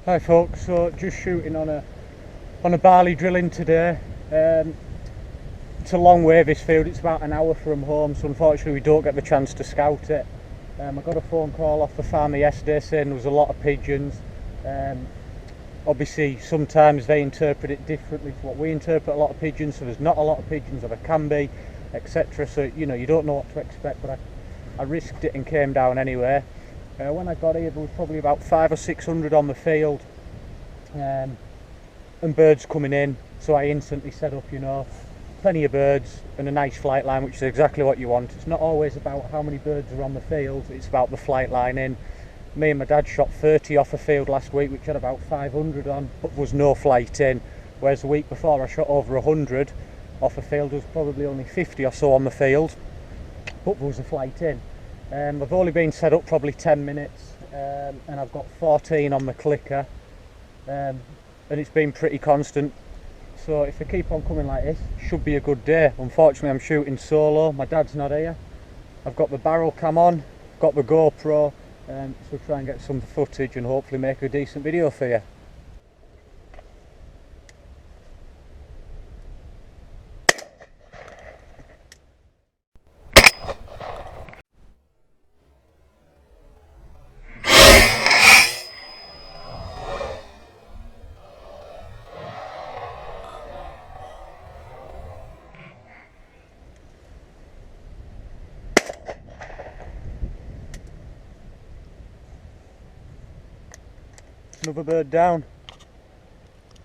Hi folks, so just shooting on a barley drilling today. It's a long way, this field, it's about an hour from home, so unfortunately we don't get the chance to scout it. I got a phone call off the farmer yesterday saying there was a lot of pigeons. Obviously sometimes they interpret it differently to what we interpret a lot of pigeons, so there's not a lot of pigeons, or there can be, etc. So you know, you don't know what to expect, but I risked it and came down anyway. When I got here there was probably about 500 or 600 on the field, and birds coming in, so I instantly set up, you know, plenty of birds and a nice flight line, which is exactly what you want. It's not always about how many birds are on the field, it's about the flight line in. Me and my dad shot 30 off a field last week which had about 500 on, but there was no flight in, whereas the week before I shot over 100 off a field. There was probably only 50 or so on the field, but there was a flight in. I've only been set up probably 10 minutes, and I've got 14 on the clicker, and it's been pretty constant. So if they keep on coming like this, it should be a good day. Unfortunately I'm shooting solo, my dad's not here. I've got the barrel cam on, got the GoPro, so try and get some footage and hopefully make a decent video for you. Another bird down,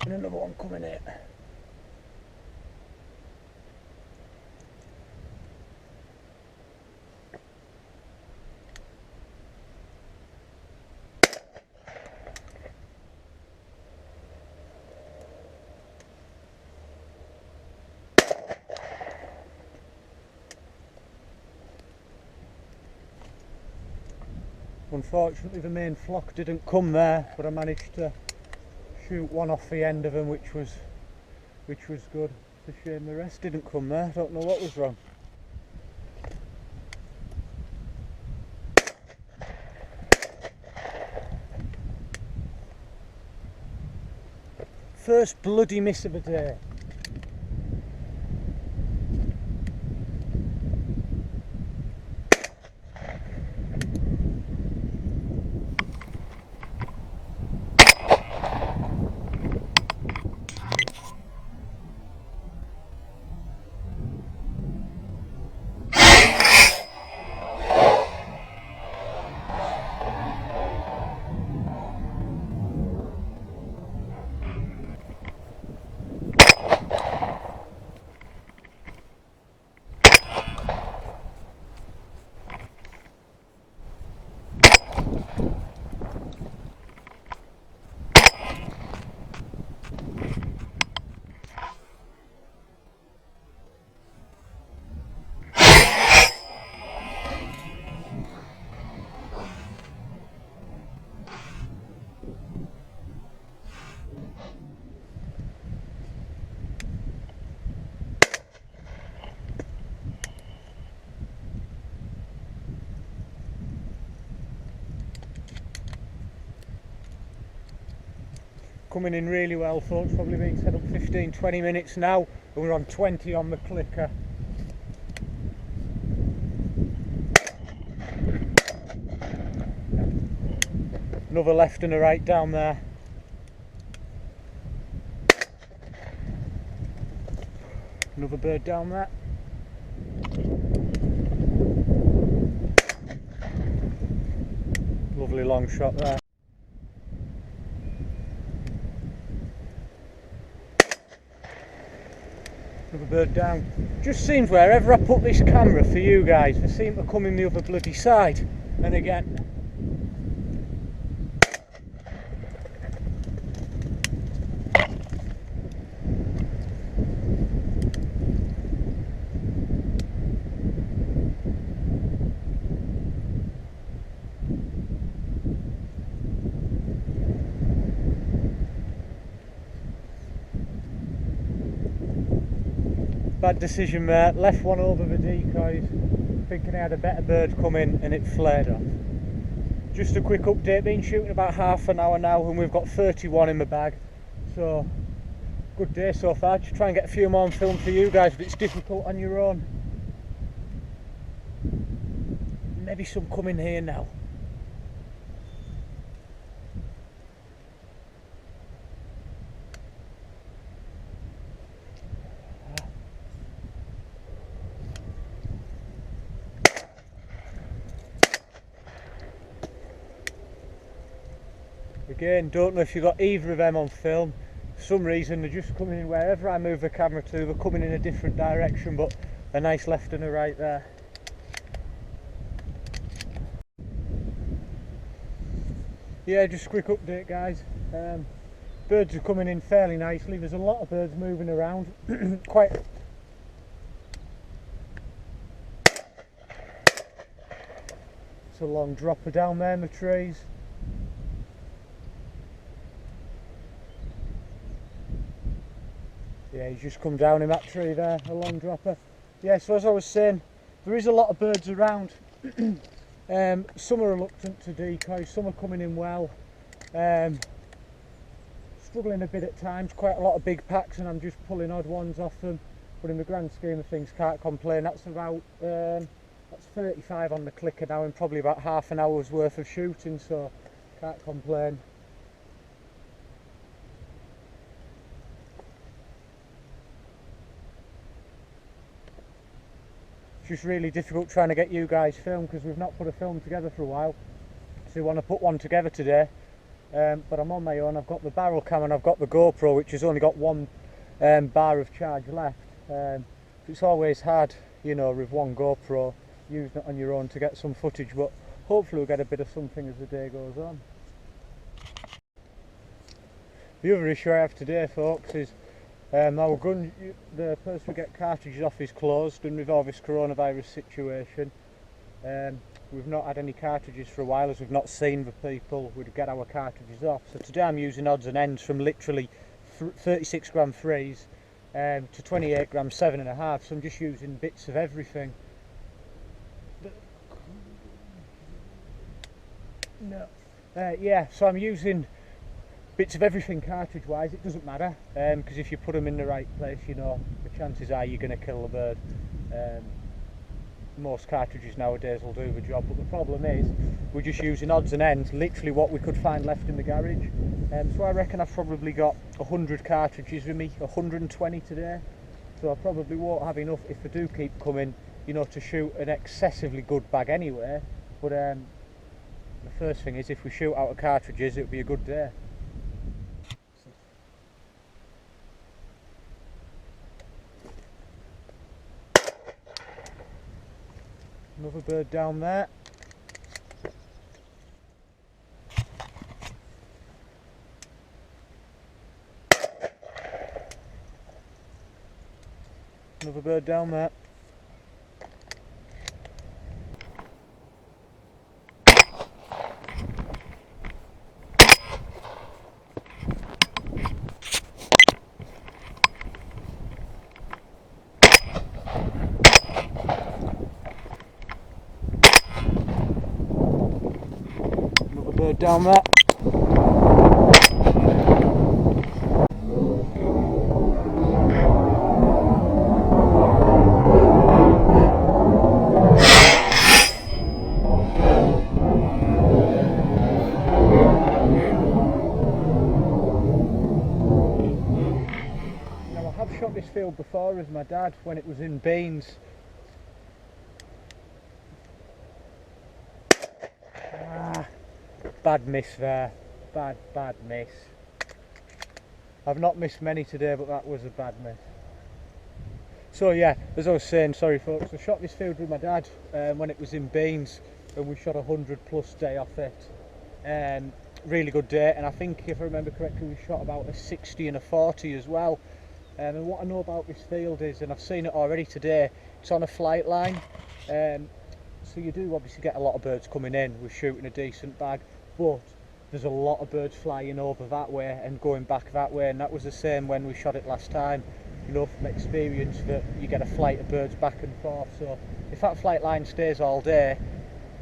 and another one coming in. Unfortunately the main flock didn't come there, but I managed to shoot one off the end of them, which was good. It's a shame the rest didn't come there. I don't know what was wrong. First bloody miss of the day. Coming in really well folks, probably been set up 15-20 minutes now, and we're on 20 on the clicker. Another left and a right down there. Another bird down there. Lovely long shot there. Another bird down. Just seems wherever I put this camera for you guys, they seem to come in the other bloody side. And again. Bad decision mate, left one over the decoys, thinking I had a better bird come in and it flared off. Just a quick update, been shooting about half an hour now and we've got 31 in my bag, so good day so far. Just try and get a few more on film for you guys, but it's difficult on your own. Maybe some coming here now. Again, don't know if you got either of them on film. For some reason they're just coming in wherever I move the camera to, they're coming in a different direction, but a nice left and a right there. Yeah, just a quick update guys. Birds are coming in fairly nicely. There's a lot of birds moving around. Quite. It's a long dropper down there in the trees. Yeah, he's just come down in that tree there, a long dropper. Yeah, so as I was saying, there is a lot of birds around. Some are reluctant to decoy, some are coming in well. Struggling a bit at times, quite a lot of big packs, and I'm just pulling odd ones off them. But in the grand scheme of things, can't complain. That's about that's 35 on the clicker now, and probably about half an hour's worth of shooting, so can't complain. It's just really difficult trying to get you guys filmed because we've not put a film together for a while. So we want to put one together today. But I'm on my own. I've got the barrel cam and I've got the GoPro, which has only got one bar of charge left. It's always hard, you know, with one GoPro, using it on your own to get some footage, but hopefully we'll get a bit of something as the day goes on. The other issue I have today, folks, is our gun, the place we get cartridges off is closed, and with all this coronavirus situation, we've not had any cartridges for a while, as we've not seen the people we'd get our cartridges off. So today I'm using odds and ends from literally 36 gram threes to 28 gram 7.5, so I'm just using bits of everything. No. Yeah, so I'm using bits of everything cartridge wise. It doesn't matter, because if you put them in the right place, you know, the chances are you're going to kill the bird. Most cartridges nowadays will do the job, but the problem is we're just using odds and ends, literally what we could find left in the garage. So I reckon I've probably got 100 cartridges with me, 120 today, so I probably won't have enough if I do keep coming, you know, to shoot an excessively good bag anyway. But the first thing is, if we shoot out of cartridges, it'll be a good day. Another bird down there. Another bird down there. Bird down there. Now I have shot this field before as my dad when it was in beans. Bad miss there, bad miss. I've not missed many today, but that was a bad miss. So yeah, as I was saying, sorry folks, I shot this field with my dad when it was in beans, and we shot 100+ day off it. Really good day, and I think if I remember correctly we shot about a 60 and a 40 as well. And what I know about this field is, and I've seen it already today, it's on a flight line, so you do obviously get a lot of birds coming in with shooting a decent bag, but there's a lot of birds flying over that way and going back that way, and that was the same when we shot it last time. You know from experience that you get a flight of birds back and forth, so if that flight line stays all day,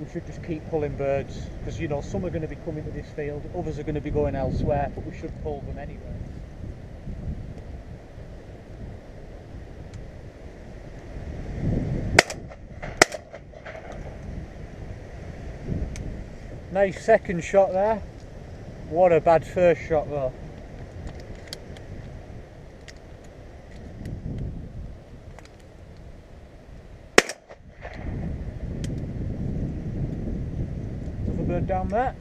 we should just keep pulling birds, because you know some are going to be coming to this field, others are going to be going elsewhere, but we should pull them anyway. Nice second shot there. What a bad first shot though. Another bird down there.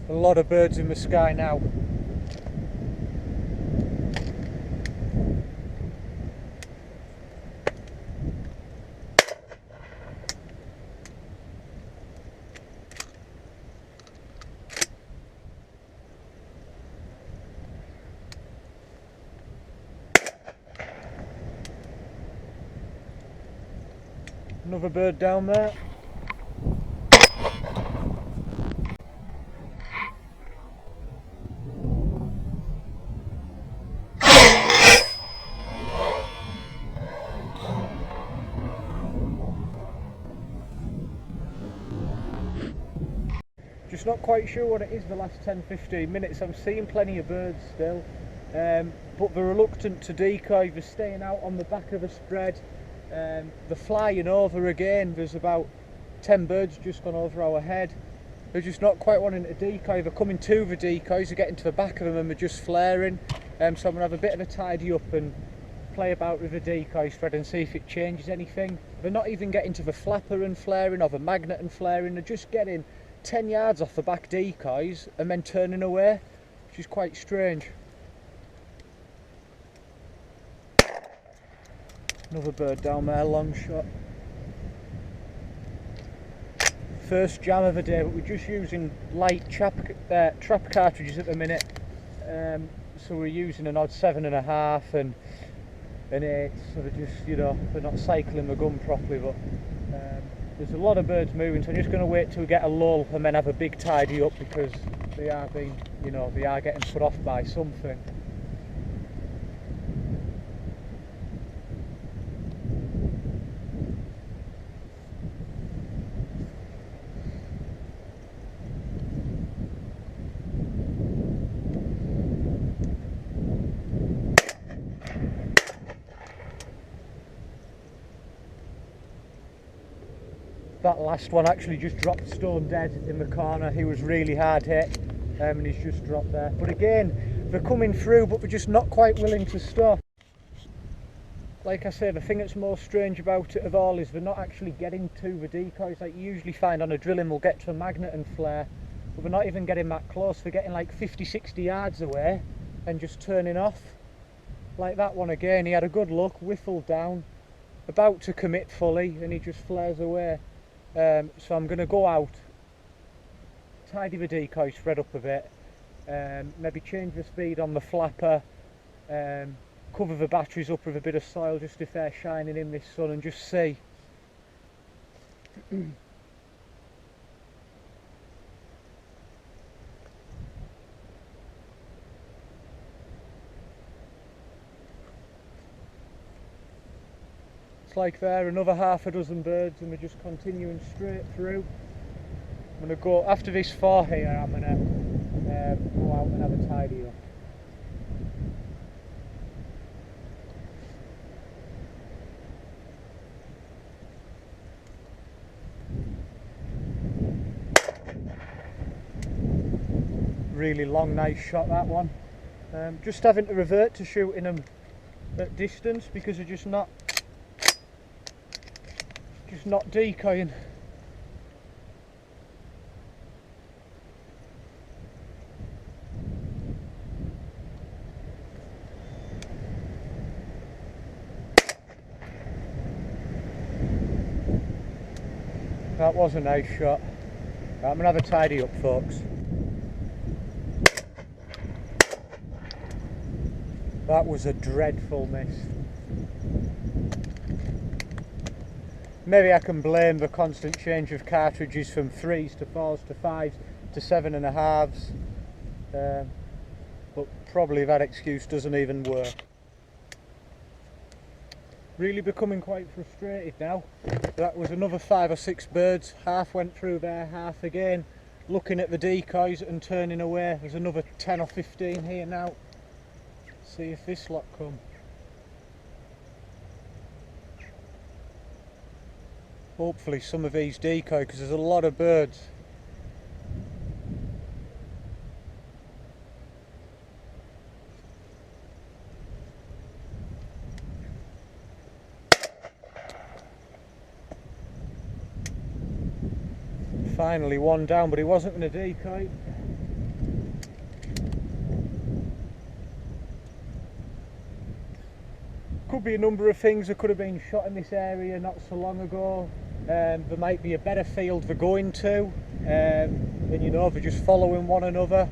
A lot of birds in the sky now. Another bird down there. Just not quite sure what it is the last 10-15 minutes. I'm seeing plenty of birds still, but they're reluctant to decoy. They're staying out on the back of the spread. They're flying over again. There's about 10 birds just gone over our head. They're just not quite wanting to decoy. They're coming to the decoys, they're getting to the back of them and they're just flaring. So I'm going to have a bit of a tidy up and play about with the decoy spread and see if it changes anything. They're not even getting to the flapper and flaring or the magnet and flaring. They're just getting 10 yards off the back decoys and then turning away, which is quite strange. Another bird down there, long shot. First jam of the day, but we're just using light trap cartridges at the minute. So we're using an odd 7.5 and an 8, so they're just, you know, they're not cycling the gun properly, but there's a lot of birds moving, so I'm just going to wait till we get a lull and then have a big tidy up, because they are being, you know, they are getting put off by something. That last one actually just dropped stone dead in the corner. He was really hard hit, and he's just dropped there. But again, they're coming through, but they're just not quite willing to stop. Like I say, the thing that's more strange about it of all is they're not actually getting to the decoys. Like you usually find on a drilling, we'll get to a magnet and flare, but they're not even getting that close. They're getting like 50-60 yards away and just turning off. Like that one again, he had a good look, whiffled down, about to commit fully, and he just flares away. So I'm going to go out, tidy the decoy spread up a bit, maybe change the speed on the flapper, cover the batteries up with a bit of soil just if they're shining in this sun, and just see. It's like there, another half a dozen birds, and we're just continuing straight through. I'm going to go, after this 4 here, I'm going to go out and have a tidy up. Really long, nice shot that one. Just having to revert to shooting them at distance because they're just not decoying. That was a nice shot. I'm gonna have a tidy up, folks. That was a dreadful miss. Maybe I can blame the constant change of cartridges from 3s to 4s to 5s. to 7.5s, but probably that excuse doesn't even work. Really becoming quite frustrated now. That was another 5 or 6 birds, half went through there, half again. Looking at the decoys and turning away. There's another 10 or 15 here now. See if this lot come. Hopefully some of these decoy, because there's a lot of birds. Finally one down, but he wasn't going to decoy. Could be a number of things. There could have been shot in this area not so long ago. There might be a better field they're going to, and you know, they're just following one another.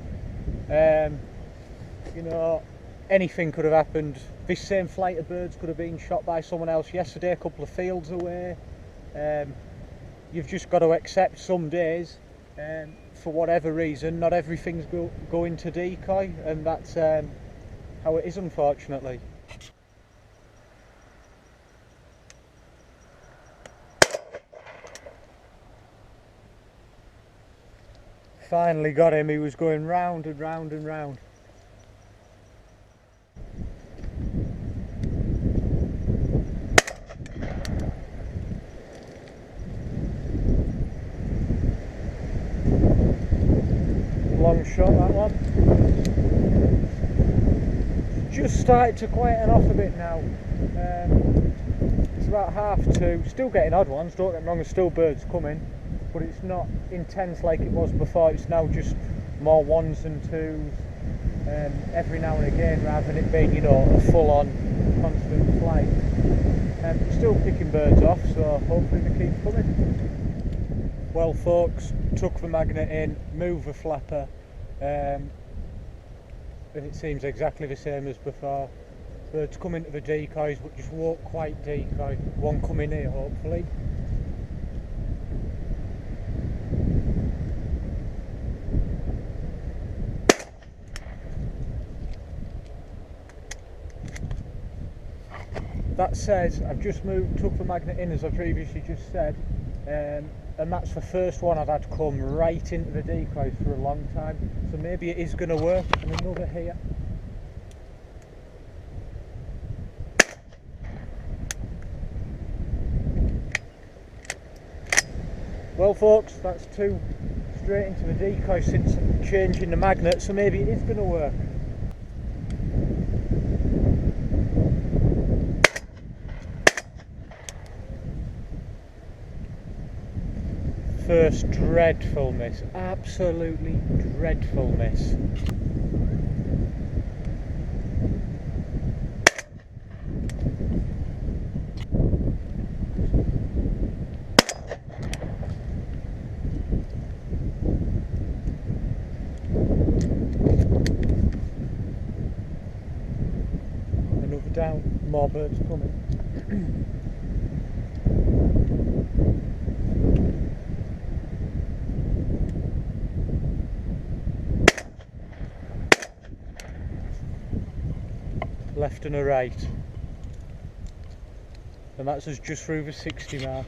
You know, anything could have happened. This same flight of birds could have been shot by someone else yesterday, a couple of fields away. You've just got to accept some days, for whatever reason, not everything's going to decoy, and that's how it is, unfortunately. Finally got him. He was going round and round and round. Long shot, that one. Just started to quieten off a bit now. It's about 2:30. Still getting odd ones, don't get me wrong, there's still birds coming, but it's not intense like it was before. It's now just more 1s and 2s, every now and again, rather than it being, you know, a full-on constant flight. Still picking birds off, so hopefully they keep coming. Well folks, took the magnet in, moved the flapper, and it seems exactly the same as before. Birds come into the decoys but just won't quite decoy. One coming here hopefully. That says, I've just took the magnet in as I previously just said, and that's the first one I've had come right into the decoys for a long time, so maybe it is going to work. And another here. Well folks, that's 2 straight into the decoy since changing the magnet, so maybe it is going to work. First dreadful miss, absolutely dreadful miss. Another down, more birds coming. Left and a right, and that's us just through the 60 mark.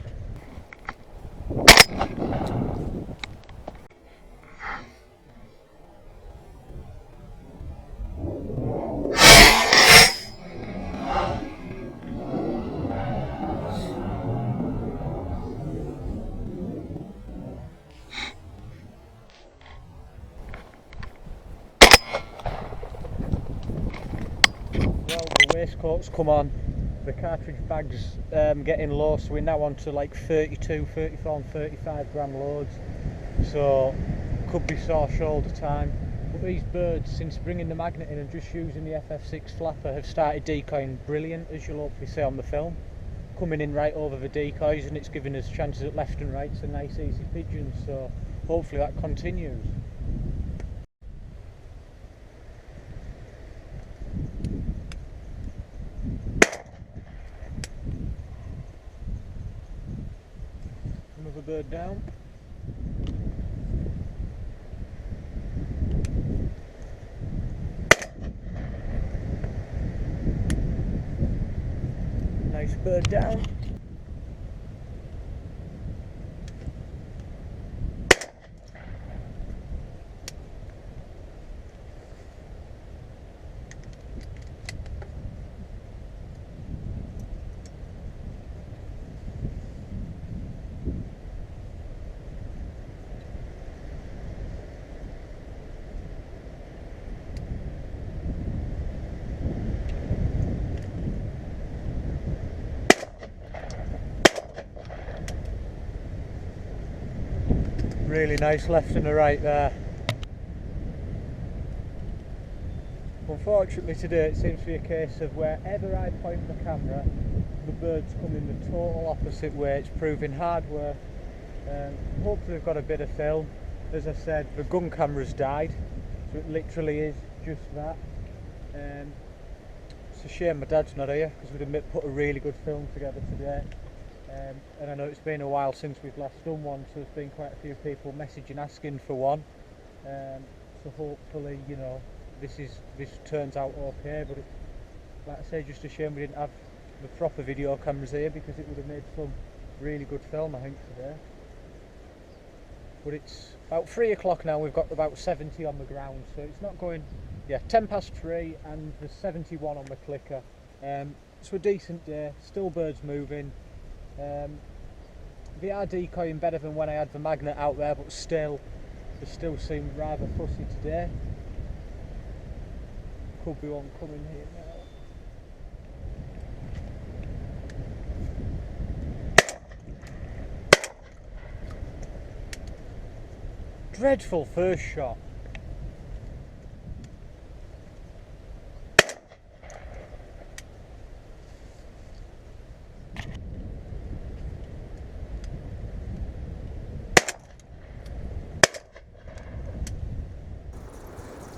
Well, the waistcoat's come on, the cartridge bag's getting low, so we're now on to like 32, 34 and 35 gram loads, so could be sore shoulder time. But these birds, since bringing the magnet in and just using the FF6 Flapper, have started decoying brilliant, as you'll hopefully see on the film. Coming in right over the decoys, and it's giving us chances at left and right, so nice easy pigeons, so hopefully that continues. Another bird down. nice bird down. Really nice left and a right there. Unfortunately today it seems to be a case of wherever I point the camera, the birds come in the total opposite way. It's proving hard work. Hopefully we've got a bit of film. As I said, the gun camera's died, so it literally is just that. It's a shame my dad's not here, because we'd have put a really good film together today. And I know it's been a while since we've last done one, so there's been quite a few people messaging asking for one. So hopefully, you know, this turns out okay. But like I say, just a shame we didn't have the proper video cameras here, because it would have made some really good film, I think, today. But it's about 3 o'clock now. We've got about 70 on the ground, so it's not going. Yeah, 10 past 3, and there's 71 on the clicker. So a decent day. Still birds moving. They are decoying better than when I had the magnet out there, but still, they still seem rather fussy today. Could be one coming here now. Dreadful first shot.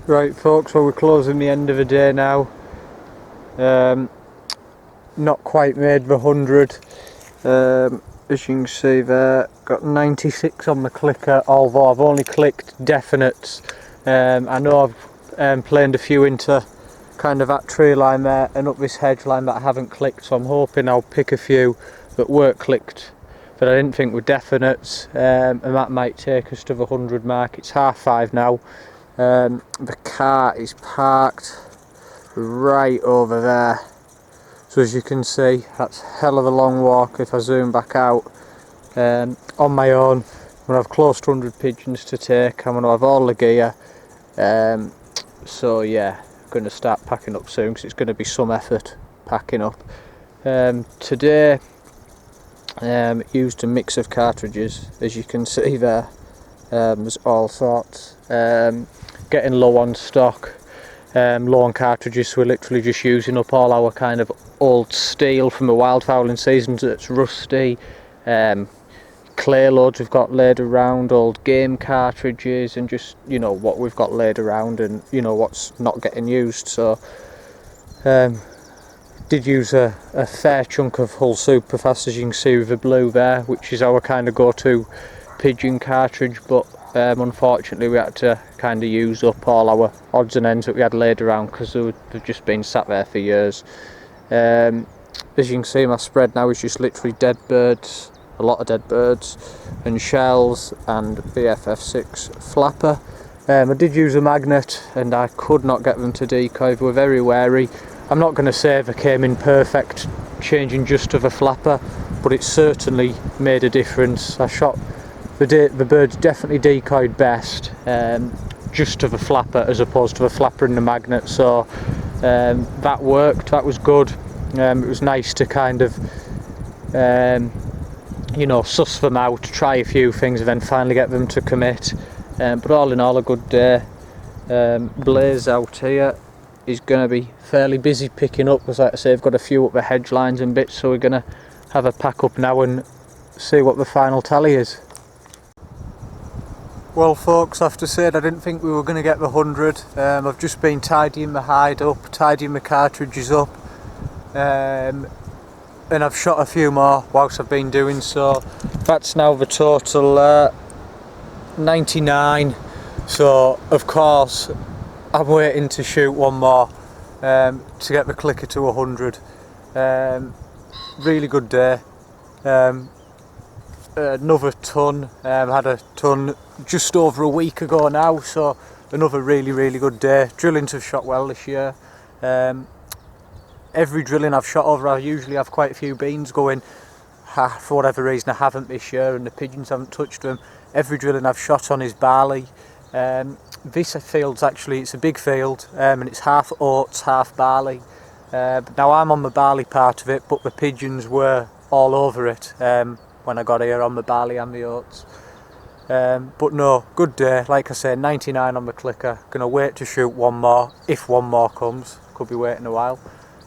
Right folks, well we're closing the end of the day now. Not quite made the 100. As you can see there, got 96 on the clicker, although I've only clicked definites. I know I've planed a few into kind of that tree line there and up this hedge line that I haven't clicked, so I'm hoping I'll pick a few that weren't clicked that I didn't think were definites, and that might take us to the 100 mark. It's 5:30 now. The car is parked right over there, so as you can see, that's a hell of a long walk. If I zoom back out, on my own, I'm going to have close to 100 pigeons to take. I'm going to have all the gear, so yeah, I'm going to start packing up soon, because it's going to be some effort packing up. Today used a mix of cartridges, as you can see there. There's all sorts. Getting low on stock, low on cartridges, so we're literally just using up all our kind of old steel from the wildfowling seasons that's rusty. Clay loads we've got laid around, old game cartridges, and just, you know, what we've got laid around, and you know what's not getting used. So did use a fair chunk of Hull Superfast, as you can see with the blue there, which is our kind of go-to pigeon cartridge, but unfortunately we had to kind of use up all our odds and ends that we had laid around, because they've just been sat there for years. As you can see, my spread now is just literally dead birds, a lot of dead birds and shells, and the FF6 Flapper. I did use a magnet and I could not get them to decoy. They were very wary. I'm not going to say they came in perfect, changing just to the flapper, but it certainly made a difference. I shot the birds definitely decoyed best just to the flapper as opposed to the flapper and the magnet, so that worked, that was good. It was nice to kind of you know, suss them out, try a few things and then finally get them to commit. But all in all, a good day. Blaze out here is going to be fairly busy picking up, because like I say, I've got a few up the hedge lines and bits, so we're going to have a pack up now and see what the final tally is. Well folks, I have to say I didn't think we were going to get the 100. I've just been tidying the hide up, tidying the cartridges up, and I've shot a few more whilst I've been doing so. That's now the total 99, so of course I'm waiting to shoot one more to get the clicker to 100. really good day. Another ton, had a ton just over a week ago now, so another really good day. Drillings have shot well this year. Every drilling I've shot over, I usually have quite a few beans going. For whatever reason I haven't this year, and the pigeons haven't touched them. Every drilling I've shot on is barley. This field's actually, it's a big field, and it's half oats, half barley. Now I'm on the barley part of it, but the pigeons were all over it when I got here, on the barley and the oats. But no, good day. Like I say, 99 on the clicker. Gonna wait to shoot one more, if one more comes. Could be waiting a while.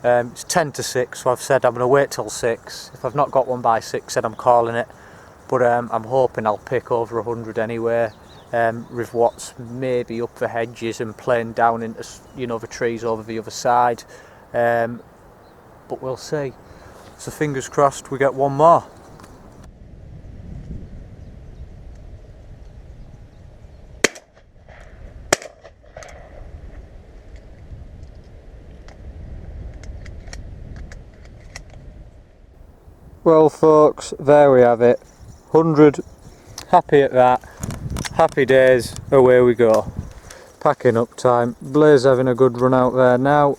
It's 10 to 6, so I've said I'm gonna wait till 6. If I've not got one by 6, then I'm calling it. But I'm hoping I'll pick over 100 anyway. With what's maybe up the hedges and playing down into, you know, the trees over the other side. But we'll see. So fingers crossed we get one more. Well folks, there we have it. 100, happy at that. Happy days, away we go. Packing up time. Blair's having a good run out there now.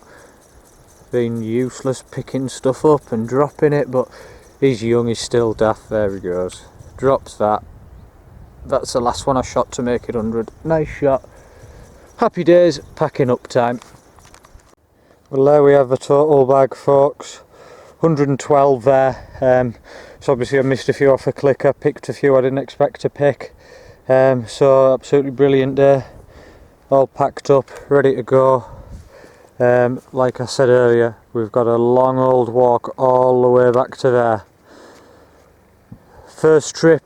Been useless picking stuff up and dropping it, but he's young, he's still daft. There he goes. Drops that. That's the last one I shot to make it 100. Nice shot. Happy days, packing up time. Well, there we have the total bag, folks. 112 there. So obviously I missed a few off the clicker, picked a few I didn't expect to pick. So absolutely brilliant day. All packed up, ready to go. Like I said earlier, we've got a long old walk all the way back to there. First trip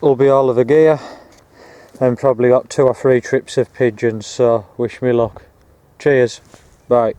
will be all of the gear, and probably got 2 or 3 trips of pigeons, so wish me luck. Cheers, bye.